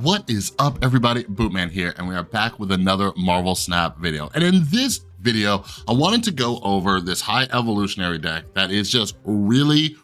What is up, everybody? Bootman here, and we are back with another Marvel Snap video. And in this video, I wanted to go over this high evolutionary deck that is just really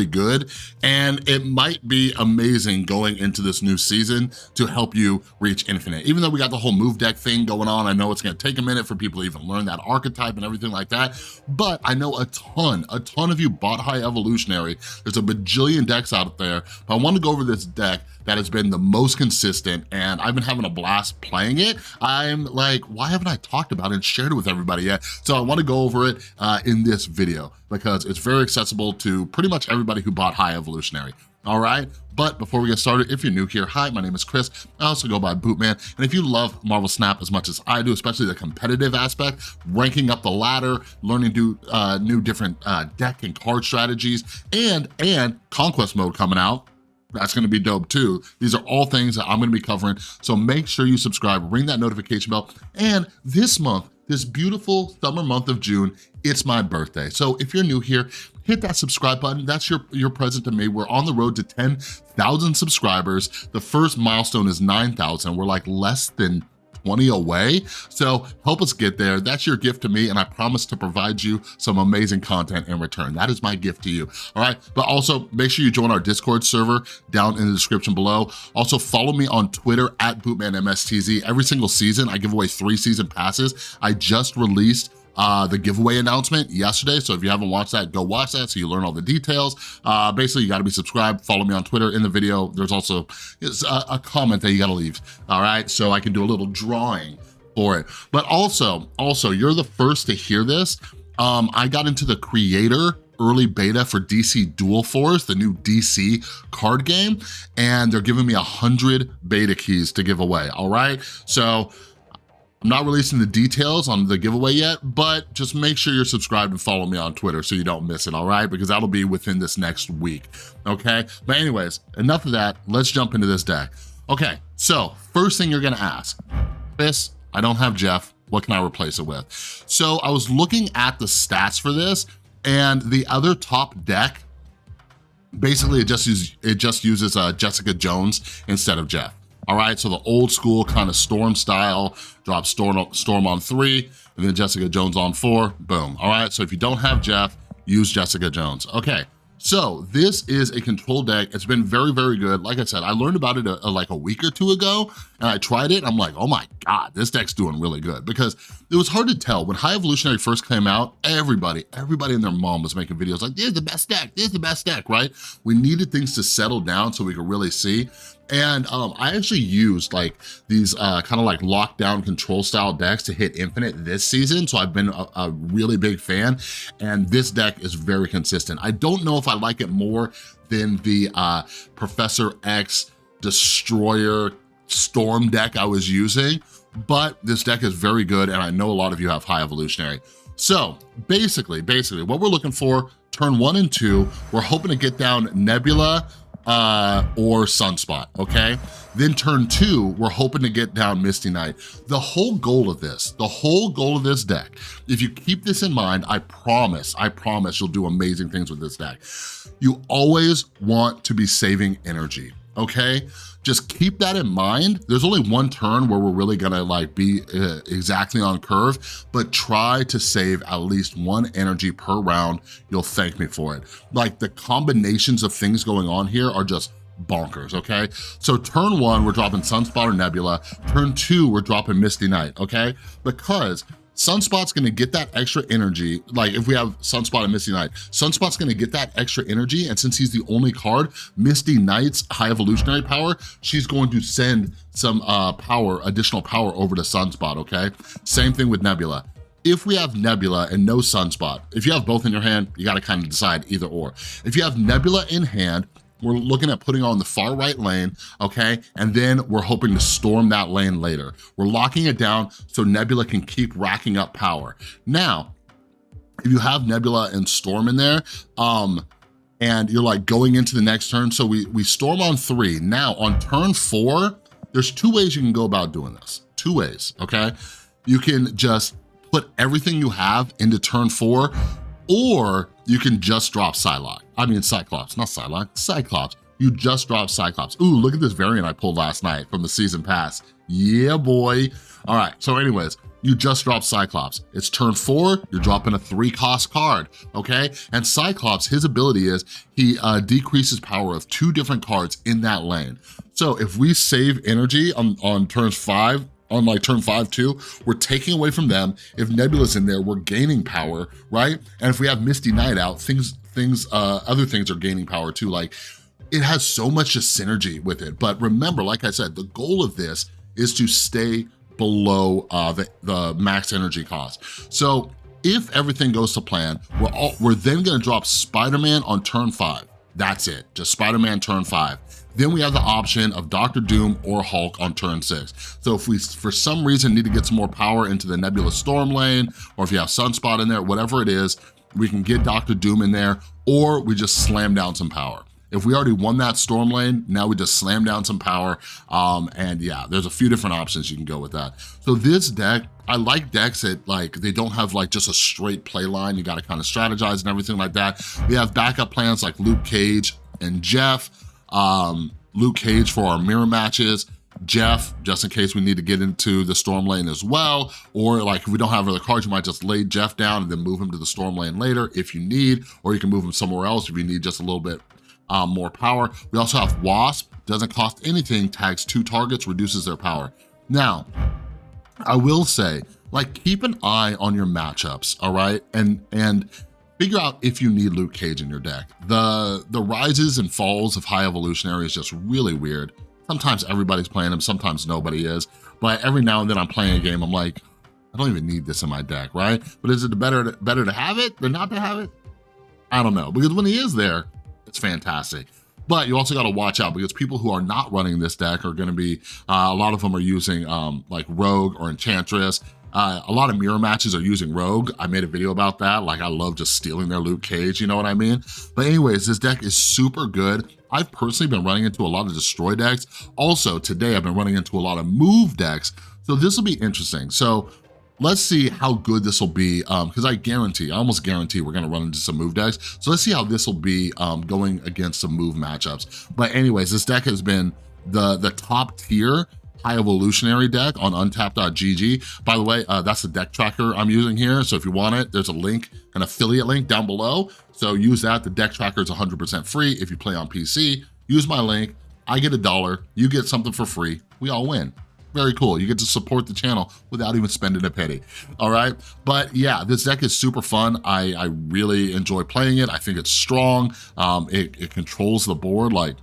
good, and it might be amazing going into this new season to help you reach infinite. Even though we got the whole move deck thing going on, I know it's gonna take a minute for people to even learn that archetype and everything like that, but I know a ton of you bought high evolutionary. There's a bajillion decks out there, but I want to go over this deck that has been the most consistent, and I've been having a blast playing it. I'm like, why haven't I talked about it and shared it with everybody yet? So I want to go over it in this video because it's very accessible to pretty much everybody who bought high evolutionary. All right, but before we get started, if you're new here, hi, my name is Chris. I also go by Bootman, and if you love Marvel Snap as much as I do, especially the competitive aspect, ranking up the ladder, learning to do new different deck and card strategies, and Conquest mode coming out, that's gonna be dope too. These are all things that I'm gonna be covering, so make sure you subscribe, ring that notification bell, and this month, this beautiful summer month of June, it's my birthday. So if you're new here, hit that subscribe button. That's your present to me. We're on the road to 10,000 subscribers. The first milestone is 9,000. We're like less than 20 away, so help us get there. That's your gift to me, and I promise to provide you some amazing content in return. That is my gift to you, all right? But also, make sure you join our Discord server down in the description below. Also, follow me on Twitter at BootmanMSTZ. Every single season, I give away 3 season passes. I just released the giveaway announcement yesterday, so if you haven't watched that, go watch that so you learn all the details. Basically, you gotta be subscribed, follow me on Twitter. In the video, there's also a comment that you gotta leave, all right? So I can do a little drawing for it. But also, you're the first to hear this. I got into the creator early beta for DC Dual Force, the new DC card game, and they're giving me 100 beta keys to give away, all right? So I'm not releasing the details on the giveaway yet, but just make sure you're subscribed and follow me on Twitter so you don't miss it, all right? Because that'll be within this next week, okay? But anyways, enough of that. Let's jump into this deck. Okay, so first thing you're gonna ask, Chris, I don't have Jeff. What can I replace it with? So I was looking at the stats for this, and the other top deck, basically it just uses Jessica Jones instead of Jeff. All right, so the old school kind of Storm style, drop Storm on 3, and then Jessica Jones on 4, boom. All right, so if you don't have Jeff, use Jessica Jones. Okay, so this is a control deck. It's been very good. Like I said, I learned about it like a week or two ago, and I tried it, and I'm like, oh my God, this deck's doing really good, because it was hard to tell. When High Evolutionary first came out, everybody and their mom was making videos like, this is the best deck, right? We needed things to settle down so we could really see. And I actually used like these kind of like lockdown control style decks to hit infinite this season. So I've been a really big fan, and this deck is very consistent. I don't know if I like it more than the Professor X Destroyer Storm deck I was using, but this deck is very good, and I know a lot of you have high evolutionary. So basically what we're looking for, turn 1 and 2, we're hoping to get down Nebula, or Sunspot, okay? Then turn 2, we're hoping to get down Misty Knight. The whole goal of this deck, if you keep this in mind, I promise you'll do amazing things with this deck. You always want to be saving energy, okay? Just keep that in mind. There's only one turn where we're really gonna like be exactly on curve, but try to save at least 1 energy per round. You'll thank me for it. Like, the combinations of things going on here are just bonkers, okay? So turn 1, we're dropping Sunspot or Nebula. Turn 2, we're dropping Misty Knight, okay? Because Sunspot's gonna get that extra energy. Like, if we have Sunspot and Misty Knight, Sunspot's gonna get that extra energy, and since he's the only card, Misty Knight's high evolutionary power, she's going to send some additional power over to Sunspot, okay? Same thing with Nebula. If we have Nebula and no Sunspot, if you have both in your hand, you gotta kind of decide either or. If you have Nebula in hand, we're looking at putting on the far right lane, okay? And then we're hoping to storm that lane later. We're locking it down so Nebula can keep racking up power. Now, if you have Nebula and Storm in there, and you're like going into the next turn, so we storm on 3. Now, on turn 4, there's 2 ways you can go about doing this. 2 ways, okay? You can just put everything you have into turn 4, or you can just drop Psylocke. I mean Cyclops, not Psylocke, Cyclops. you just dropped Cyclops. Ooh, look at this variant I pulled last night from the season pass. Yeah, boy. All right, so anyways, you just dropped Cyclops. It's turn 4, you're dropping a 3-cost card, okay? And Cyclops, his ability is he decreases power of 2 different cards in that lane. So if we save energy on turns 5, on like turn 5 too, we're taking away from them. If Nebula's in there, we're gaining power, right? And if we have Misty Knight out, other things are gaining power too. Like, it has so much just synergy with it. But remember, like I said, the goal of this is to stay below the max energy cost. So if everything goes to plan, we're then gonna drop Spider-Man on turn 5. That's it, just Spider-Man turn 5. Then we have the option of Dr. Doom or Hulk on turn 6. So if we, for some reason, need to get some more power into the Nebula Storm lane, or if you have Sunspot in there, whatever it is, we can get Dr. Doom in there, or we just slam down some power. If we already won that Storm lane, now we just slam down some power. And yeah, there's a few different options you can go with that. So this deck, I like decks that like, they don't have like just a straight play line. You gotta kind of strategize and everything like that. We have backup plans like Luke Cage and Jeff. Luke Cage for our mirror matches, Jeff, just in case we need to get into the Storm lane as well, or like if we don't have other cards, you might just lay Jeff down and then move him to the Storm lane later if you need, or you can move him somewhere else if you need just a little bit more power. We also have Wasp, doesn't cost anything, tags 2 targets, reduces their power. Now, I will say, like, keep an eye on your matchups, all right? And figure out if you need Luke Cage in your deck. The rises and falls of High Evolutionary is just really weird. Sometimes everybody's playing him, sometimes nobody is. But every now and then I'm playing a game, I'm like, I don't even need this in my deck, right? But is it better to have it than not to have it? I don't know, because when he is there, it's fantastic. But you also gotta watch out, because people who are not running this deck are gonna be, a lot of them are using like Rogue or Enchantress. A lot of mirror matches are using Rogue. I made a video about that. Like, I love just stealing their Luke Cage, you know what I mean? But anyways, this deck is super good. I've personally been running into a lot of destroy decks. Also, today I've been running into a lot of move decks. So this will be interesting. So let's see how good this will be, because I almost guarantee we're gonna run into some move decks. So let's see how this will be going against some move matchups. But anyways, this deck has been the top tier High Evolutionary deck on untapped.gg. By the way, that's the deck tracker I'm using here. So if you want it, there's a link, an affiliate link down below. So use that. The deck tracker is 100% free. If you play on PC, use my link. I get $1, you get something for free. We all win. Very cool. You get to support the channel without even spending a penny. All right. But yeah, this deck is super fun. I really enjoy playing it. I think it's strong. It controls the board. Like,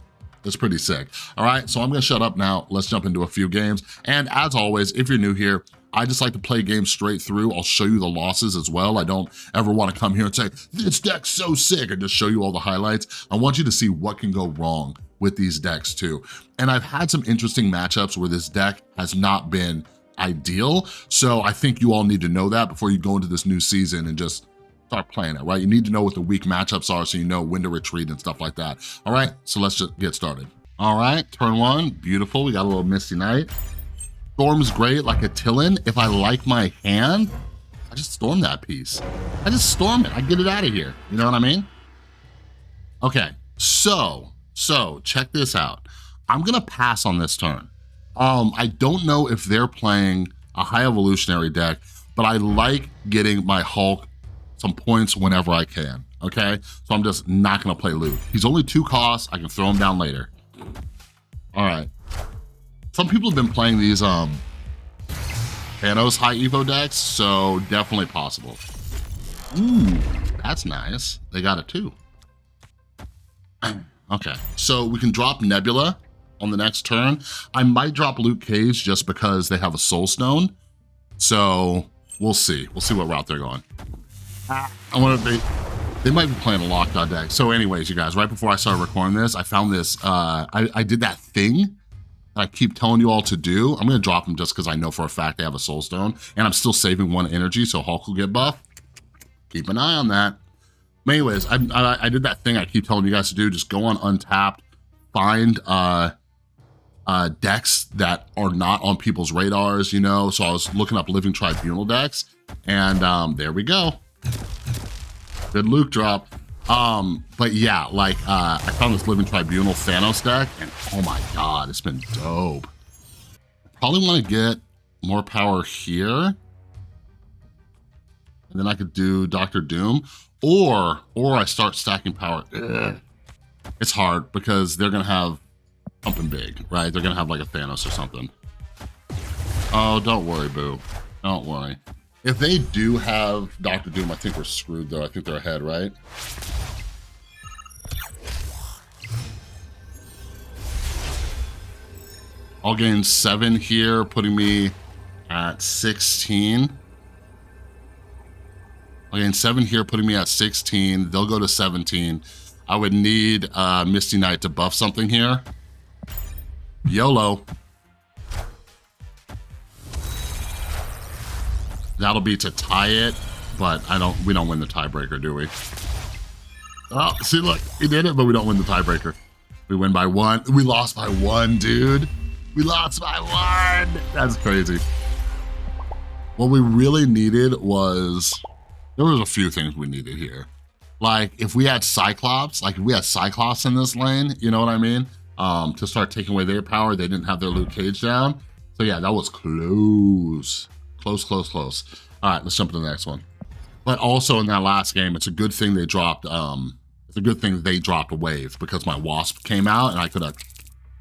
it's pretty sick. All right, so I'm gonna shut up now. Let's jump into a few games. And as always, if you're new here, I just like to play games straight through. I'll show you the losses as well. I don't ever wanna come here and say, this deck's so sick, and just show you all the highlights. I want you to see what can go wrong with these decks too. And I've had some interesting matchups where this deck has not been ideal. So I think you all need to know that before you go into this new season and just start playing it, right? You need to know what the weak matchups are so you know when to retreat and stuff like that. All right, so let's just get started. All right, turn 1, beautiful. We got a little Misty Knight. Storm's great, like a Tillin. If I like my hand, I just storm that piece. I just storm it, I get it out of here. You know what I mean? Okay, so check this out. I'm gonna pass on this turn. I don't know if they're playing a High Evolutionary deck, but I like getting my Hulk some points whenever I can, okay? So I'm just not gonna play Luke. He's only 2 costs, I can throw him down later. All right. Some people have been playing these Thanos High Evo decks, so definitely possible. Ooh, that's nice. They got it too. Okay, so we can drop Nebula on the next turn. I might drop Luke Cage just because they have a Soul Stone. So we'll see. We'll see what route they're going. I wonder if they might be playing a lockdown deck. So anyways, you guys, right before I started recording this, I found this, I did that thing that I keep telling you all to do. I'm gonna drop them just because I know for a fact they have a Soul Stone, and I'm still saving 1 energy so Hulk will get buffed. Keep an eye on that. But anyways, I did that thing I keep telling you guys to do. Just go on Untapped, find decks that are not on people's radars, you know? So I was looking up Living Tribunal decks, and there we go. Good Luke drop. But yeah, like, I found this Living Tribunal Thanos deck, and oh my God, it's been dope. Probably want to get more power here. And then I could do Dr. Doom, or I start stacking power. Ugh. It's hard because they're gonna have something big, right? They're gonna have like a Thanos or something. Oh, don't worry, boo. Don't worry. If they do have Dr. Doom, I think we're screwed though. I think they're ahead, right? I'll gain 7 here, putting me at 16. I'll gain 7 here, putting me at 16. They'll go to 17. I would need Misty Knight to buff something here. YOLO. That'll be to tie it, but we don't win the tiebreaker, do we? Oh, see, look, he did it, but we don't win the tiebreaker. We win by 1. We lost by 1, dude. We lost by 1. That's crazy. What we really needed was, there was a few things we needed here. Like if we had Cyclops, in this lane, you know what I mean? To start taking away their power, they didn't have their Luke Cage down. So yeah, that was close. Close. All right, let's jump to the next one. But also in that last game, it's a good thing they dropped, a wave because my Wasp came out and I could have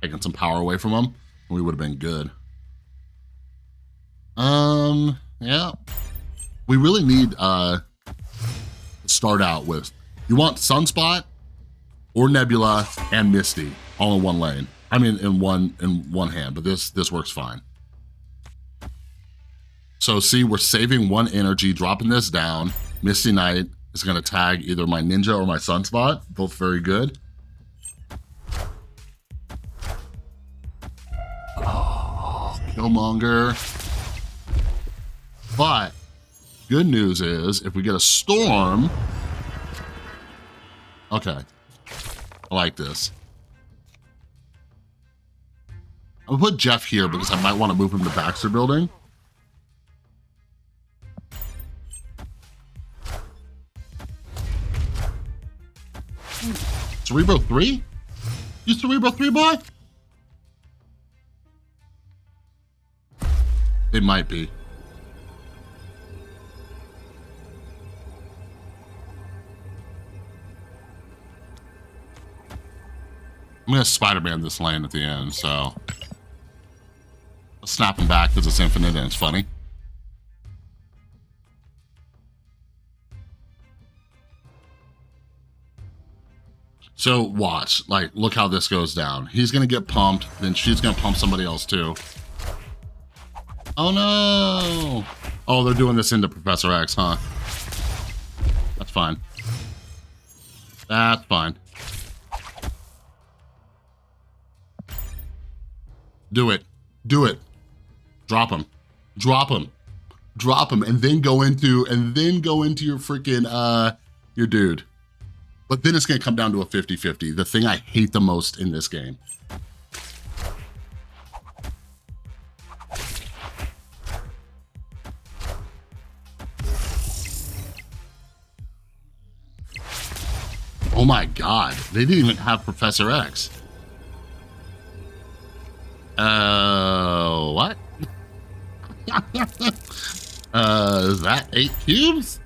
taken some power away from them and we would have been good. Yeah. We really need to start out with, you want Sunspot or Nebula and Misty all in one lane. I mean, in one hand, but this works fine. So see, we're saving 1 energy, dropping this down. Misty Knight is gonna tag either my Ninja or my Sunspot, both very good. Oh, Killmonger. But good news is if we get a Storm, okay, I like this. I'll put Jeff here because I might want to move him to Baxter Building. Cerebro 3? You Cerebro 3, boy? It might be. I'm gonna Spider-Man this lane at the end, so I'll snap him back because it's infinite and it's funny. So watch, like, look how this goes down. He's gonna get pumped, then she's gonna pump somebody else too. Oh no! Oh, they're doing this into Professor X, huh? That's fine. That's fine. Do it. Do it. Drop him. Drop him. Drop him, and then go into your freaking your dude. But then it's gonna come down to a 50-50, the thing I hate the most in this game. Oh my God, they didn't even have Professor X. What? Is that 8 cubes?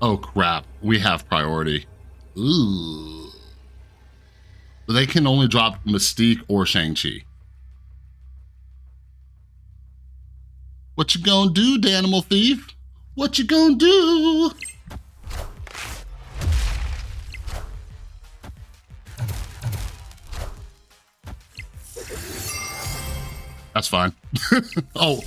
Oh crap, we have priority. Ooh. They can only drop Mystique or Shang-Chi. What you gonna do, Danimal Thief? What you gonna do? That's fine. Oh.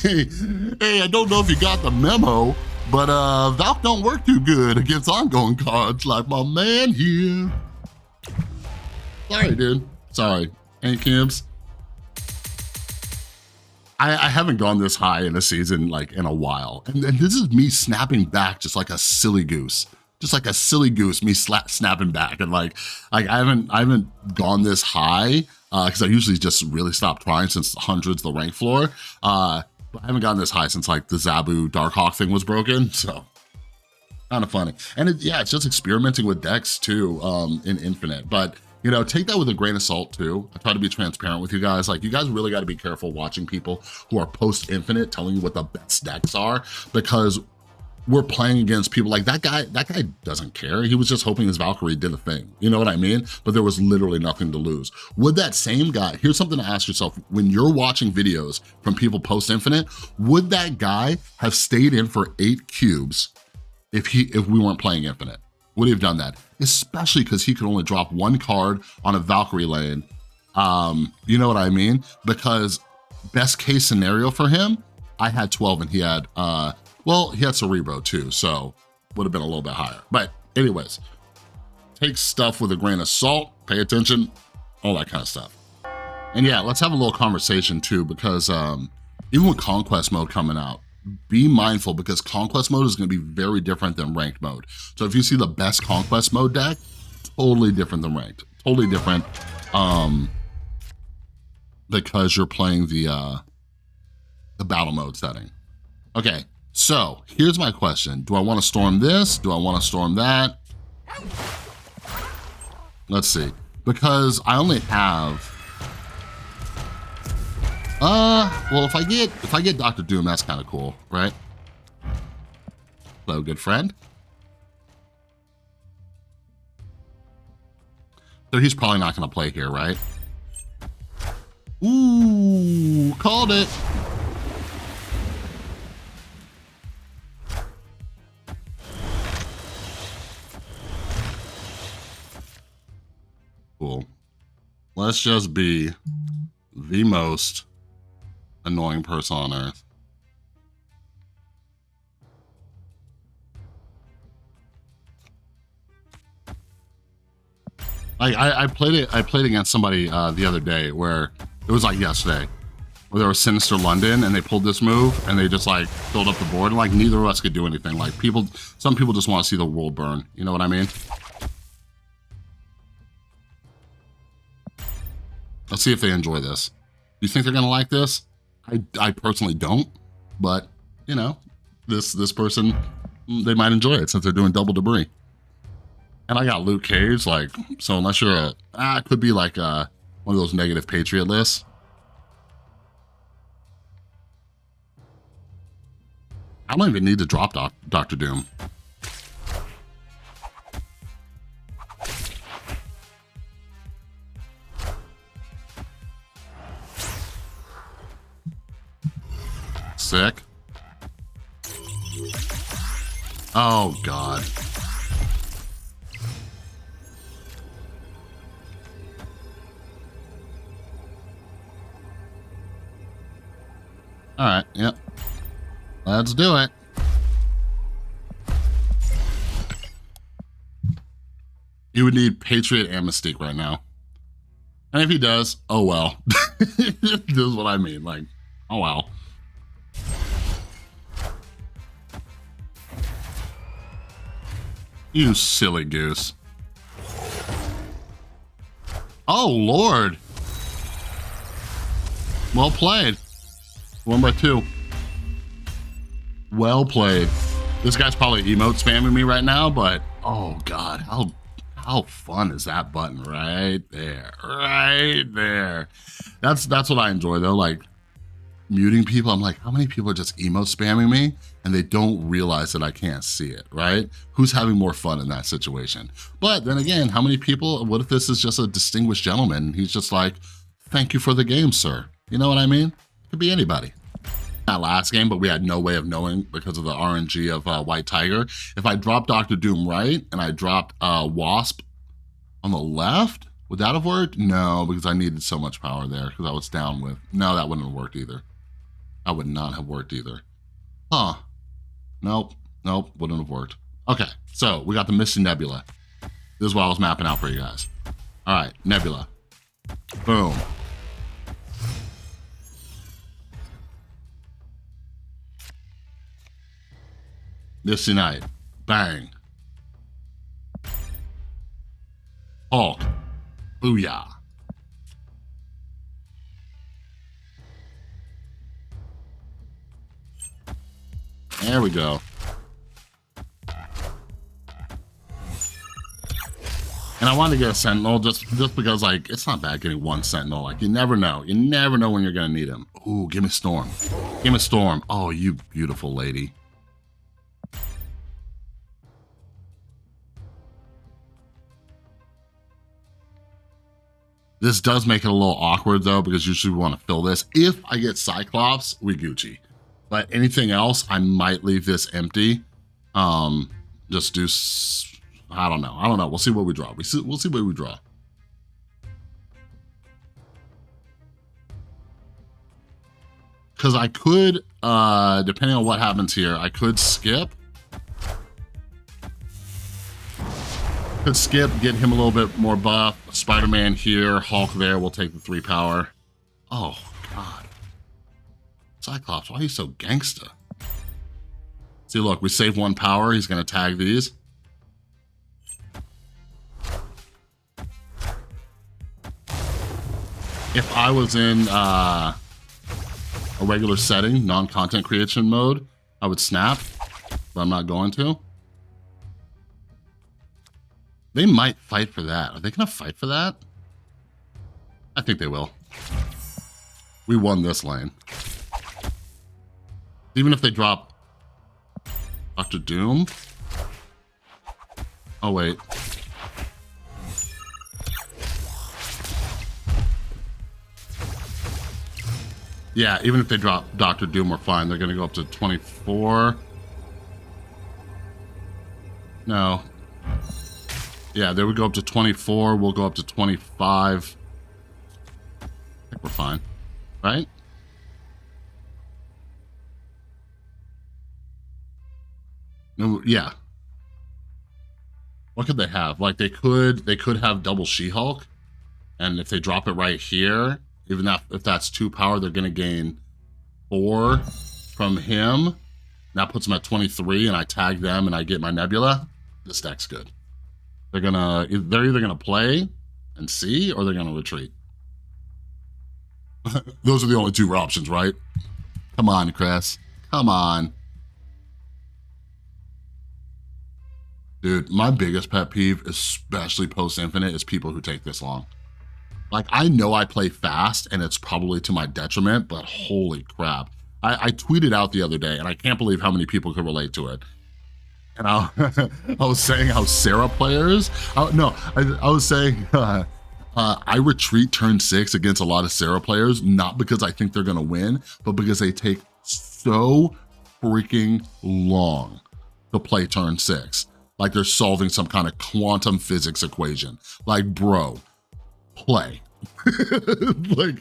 Hey, I don't know if you got the memo, but Valk don't work too good against ongoing cards like my man here. Sorry, dude. Sorry. Ain't Kibbs. I haven't gone this high in a season like in a while. And this is me snapping back just like a silly goose. Just like a silly goose, me snapping back. And like I haven't gone this high because I usually just really stop trying since hundreds the rank floor. But but I haven't gotten this high since like the Zabu Darkhawk thing was broken, so kind of funny. And yeah, it's just experimenting with decks too in Infinite, but you know, take that with a grain of salt too. I try to be transparent with you guys. Like, you guys really got to be careful watching people who are post-Infinite telling you what the best decks are, because we're playing against people like that guy doesn't care. He was just hoping his Valkyrie did a thing. You know what I mean? But there was literally nothing to lose. Would that same guy, here's something to ask yourself, when you're watching videos from people post-Infinite, would that guy have stayed in for 8 cubes if we weren't playing Infinite? Would he have done that? Especially because he could only drop 1 card on a Valkyrie lane. You know what I mean? Because best case scenario for him, I had 12 and he had, well, he had Cerebro too, so would have been a little bit higher. But anyways, take stuff with a grain of salt, pay attention, all that kind of stuff. And yeah, let's have a little conversation too, because even with Conquest mode coming out, be mindful, because Conquest mode is gonna be very different than Ranked mode. So if you see the best Conquest mode deck, totally different than Ranked, totally different, because you're playing the battle mode setting. Okay, so here's my question. Do I wanna storm this? Do I wanna storm that? Let's see, because I only have, well, if I get Dr. Doom, that's kind of cool, right? Hello, good friend. So he's probably not gonna play here, right? Ooh, called it. Cool. Let's just be the most annoying person on earth. I played against somebody the other day, where it was like yesterday, where there was Sinister London and they pulled this move and they just like filled up the board, and like neither of us could do anything. Like some people just want to see the world burn. You know what I mean? Let's see if they enjoy this. Do you think they're gonna like this? I personally don't, but you know, this person, they might enjoy it since they're doing double debris. And I got Luke Cage, like, so unless you're it could be like one of those negative Patriot lists. I don't even need to drop Dr. Doom. Sick. Oh, God. All right, yep. Let's do it. He would need Patriot and Mystique right now. And if he does, oh well. This is what I mean, like, oh well. You silly goose. Oh, Lord. Well played. 1x2. Well played. This guy's probably emote spamming me right now, but oh God, how fun is that button right there, right there. That's what I enjoy though, like muting people. I'm like, how many people are just emote spamming me and they don't realize that I can't see it, right? Who's having more fun in that situation? But then again, how many people, what if this is just a distinguished gentleman? He's just like, thank you for the game, sir. You know what I mean? Could be anybody. That last game, but we had no way of knowing because of the RNG of White Tiger. If I dropped Dr. Doom right and I dropped Wasp on the left, would that have worked? No, because I needed so much power there because I was down with. No, that wouldn't have worked either. That would not have worked either. Huh. Nope, wouldn't have worked. Okay, so we got the Misty Nebula. This is what I was mapping out for you guys. All right, Nebula. Boom. Misty Knight. Bang. Hulk. Booyah. There we go. And I wanted to get a Sentinel just because, like, it's not bad getting one Sentinel. Like, you never know. You never know when you're going to need him. Ooh, give me Storm. Give me Storm. Oh, you beautiful lady. This does make it a little awkward, though, because usually we want to fill this. If I get Cyclops, we Gucci. But anything else, I might leave this empty. Just do... I don't know. We'll see what we draw. We'll see what we draw. Because I could, depending on what happens here, I could skip. Could skip, get him a little bit more buff. Spider-Man here, Hulk there. We'll take the 3 power. Oh, God. Cyclops, why are you so gangsta? See, look, we save 1 power. He's going to tag these. If I was in a regular setting, non-content creation mode, I would snap, but I'm not going to. They might fight for that. Are they going to fight for that? I think they will. We won this lane. Even if they drop Dr. Doom. Oh, wait. Yeah, even if they drop Dr. Doom, we're fine. They're going to go up to 24. No. Yeah, they would go up to 24. We'll go up to 25. I think we're fine. Right? No, yeah. What could they have? Like, they could have double She-Hulk. And if they drop it right here... Even if that's 2 power, they're going to gain 4 from him. That puts them at 23, and I tag them, and I get my Nebula. This deck's good. They're either going to play and see, or they're going to retreat. Those are the only 2 options, right? Come on, Chris. Come on. Dude, my biggest pet peeve, especially post-Infinite, is people who take this long. Like, I know I play fast, and it's probably to my detriment, but holy crap. I tweeted out the other day, and I can't believe how many people could relate to it. And I was saying how Sarah players... I was saying I retreat turn 6 against a lot of Sarah players, not because I think they're going to win, but because they take so freaking long to play turn 6. Like they're solving some kind of quantum physics equation. Like, bro... play. Like,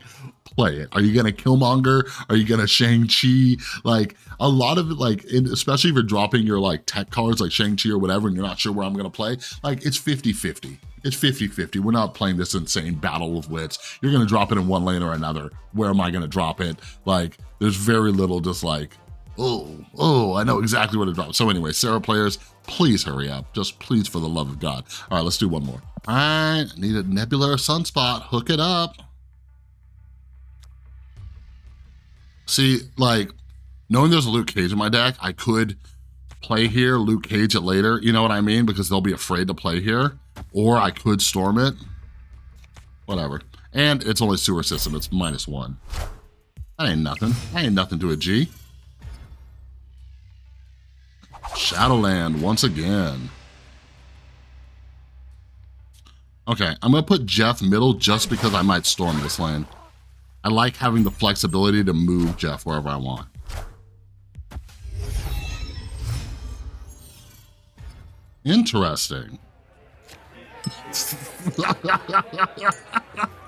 play it. Are you gonna Killmonger? Are you gonna Shang-Chi? Like, a lot of it, like, especially if you're dropping your, like, tech cards, like Shang-Chi or whatever, and you're not sure where I'm gonna play, like, it's 50-50. It's 50-50. We're not playing this insane battle of wits. You're gonna drop it in one lane or another. Where am I gonna drop it? Like, there's very little just like, oh, I know exactly where to drop. So anyway, Sarah players, please hurry up. Just please, for the love of God. All right, let's do one more. All right, I need a Nebula or Sunspot. Hook it up. See, like, knowing there's a Luke Cage in my deck, I could play here, Luke Cage it later, you know what I mean? Because they'll be afraid to play here. Or I could storm it. Whatever. And it's only sewer system, it's -1. That ain't nothing. That ain't nothing to a G. Shadowland once again. Okay, I'm gonna put Jeff middle just because I might storm this lane. I like having the flexibility to move Jeff wherever I want. Interesting.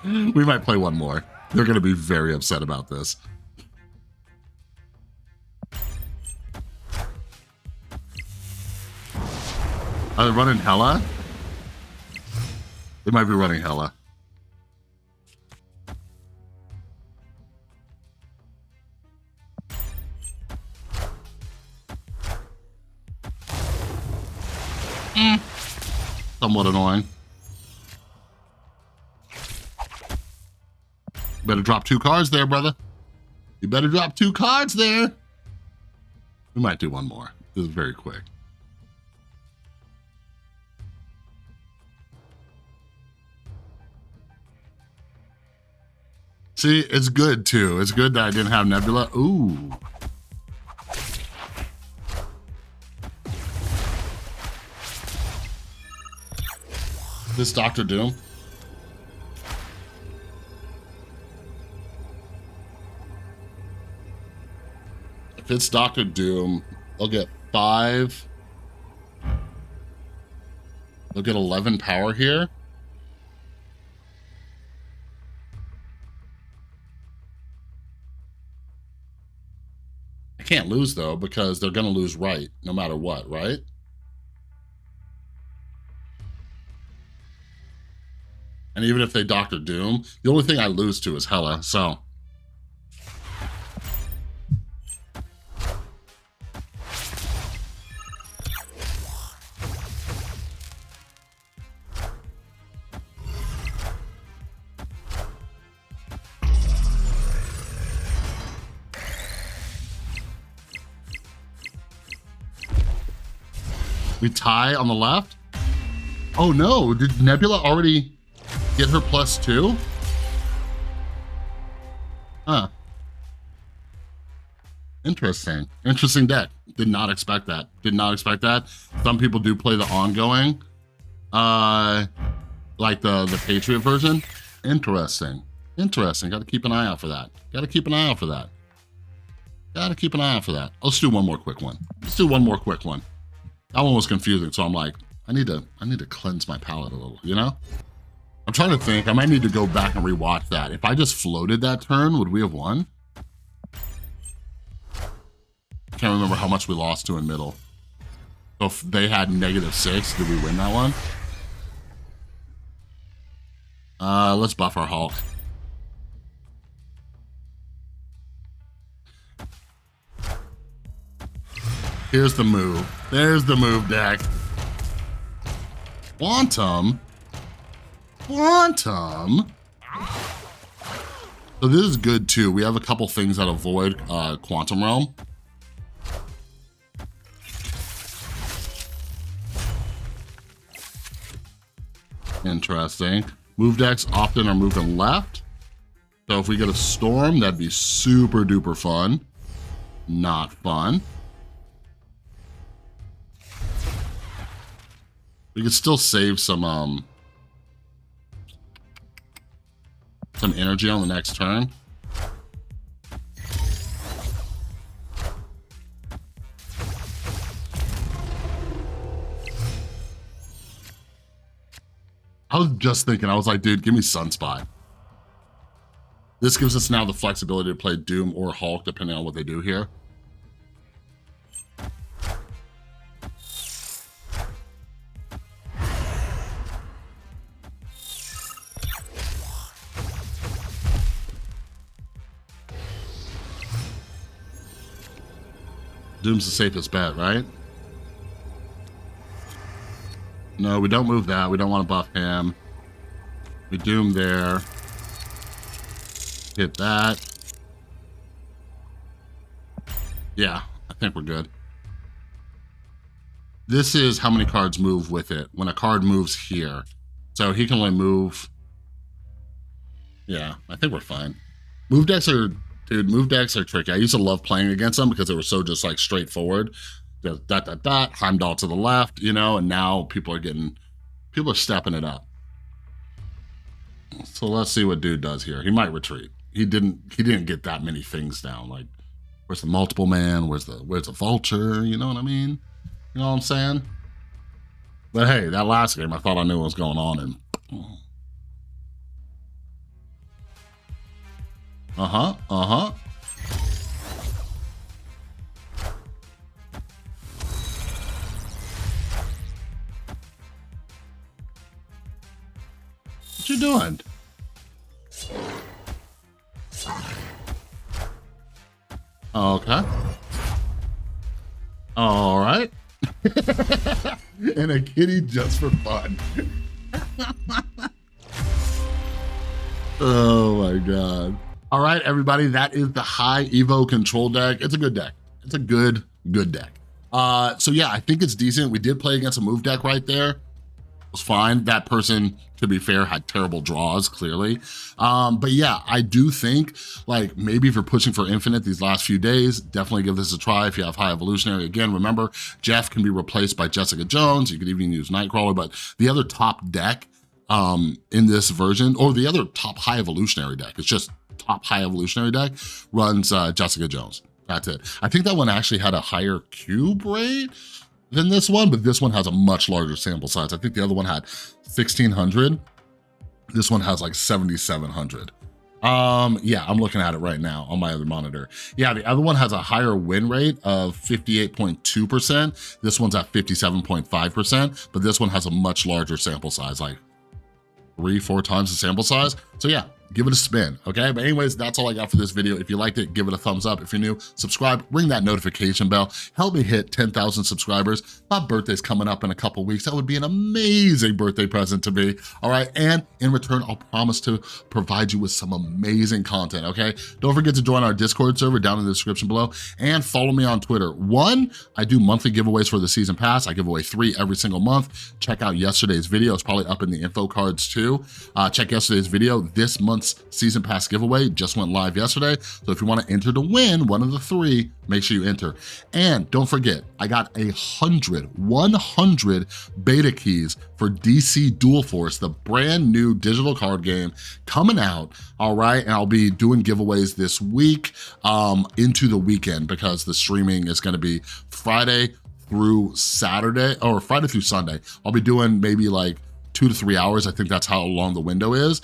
We might play one more. They're gonna be very upset about this. Are they running Hela? They might be running Hela. Somewhat annoying. Better drop 2 cards there, brother. You better drop 2 cards there. We might do one more. This is very quick. See, it's good too. It's good that I didn't have Nebula. Ooh. This Dr. Doom. If it's Dr. Doom, I'll get 5. They'll get 11 power here. I can't lose though, because they're gonna lose right no matter what, right? And even if they Dr. Doom, the only thing I lose to is Hela, so. We tie on the left? Oh no, did Nebula already get her +2? Huh. Interesting. Interesting deck. Did not expect that. Did not expect that. Some people do play the ongoing, like the Patriot version. Interesting. Interesting. Got to keep an eye out for that. Got to keep an eye out for that. Got to keep an eye out for that. Let's do one more quick one. Let's do one more quick one. That one was confusing, so I'm like, I need to cleanse my palate a little, you know? I'm trying to think. I might need to go back and rewatch that. If I just floated that turn, would we have won? I can't remember how much we lost to in middle. So if they had -6, did we win that one? Let's buff our Hulk. Here's the move. There's the move deck. Quantum. Quantum. So this is good too. We have a couple things that avoid Quantum Realm. Interesting. Move decks often are moving left. So if we get a Storm, that'd be super duper fun. Not fun. We could still save some energy on the next turn. I was just thinking, I was like, dude, give me Sunspot. This gives us now the flexibility to play Doom or Hulk, depending on what they do here. Doom's the safest bet, right? No, we don't move that. We don't want to buff him. We Doom there. Hit that. Yeah, I think we're good. This is how many cards move with it. When a card moves here. So he can only move. Yeah, I think we're fine. Move decks are... Dude, move decks are tricky. I used to love playing against them because they were so just like straightforward. Just dot, dot, dot, Heimdall to the left, you know, and now people are stepping it up. So let's see what dude does here. He might retreat. He didn't get that many things down. Like, where's the multiple man? Where's the vulture? You know what I mean? You know what I'm saying? But hey, that last game, I thought I knew what was going on and Uh-huh. What you doing? Okay. All right. And a kitty just for fun. Oh my God. All right, everybody, that is the high Evo control deck. It's a good deck. It's a good good deck. So yeah, I think it's decent. We did play against a move deck right there. It was fine. That person, to be fair, had terrible draws, clearly. But yeah, I do think, like, maybe if you're pushing for infinite these last few days, definitely give this a try if you have high evolutionary. Again, remember, Jeff can be replaced by Jessica Jones. You could even use Nightcrawler, but the other top deck in this version, or the other top high evolutionary deck, it's just top high evolutionary deck, runs Jessica Jones. That's it. I think that one actually had a higher cube rate than this one, but this one has a much larger sample size. I think the other one had 1,600. This one has like 7,700. Yeah, I'm looking at it right now on my other monitor. Yeah, the other one has a higher win rate of 58.2%. This one's at 57.5%, but this one has a much larger sample size, like 3-4 times the sample size. So yeah, give it a spin, okay? But anyways, that's all I got for this video. If you liked it, give it a thumbs up. If you're new, subscribe, ring that notification bell. Help me hit 10,000 subscribers. My birthday's coming up in a couple weeks. That would be an amazing birthday present to me, all right? And in return, I'll promise to provide you with some amazing content, okay? Don't forget to join our Discord server down in the description below, and follow me on Twitter. One, I do monthly giveaways for the season pass. I give away 3 every single month. Check out yesterday's video. It's probably up in the info cards too. Check yesterday's video. This month's season pass giveaway just went live yesterday. So if you want to enter to win one of the 3, make sure you enter. And don't forget, I got 100 beta keys for DC Dual Force, the brand new digital card game coming out, all right? And I'll be doing giveaways this week into the weekend, because the streaming is gonna be Friday through Saturday, or Friday through Sunday. I'll be doing maybe like 2 to 3 hours. I think that's how long the window is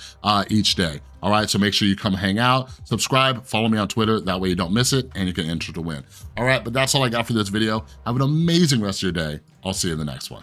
each day. All right, so make sure you come hang out, subscribe, follow me on Twitter. That way you don't miss it and you can enter to win. All right, but that's all I got for this video. Have an amazing rest of your day. I'll see you in the next one.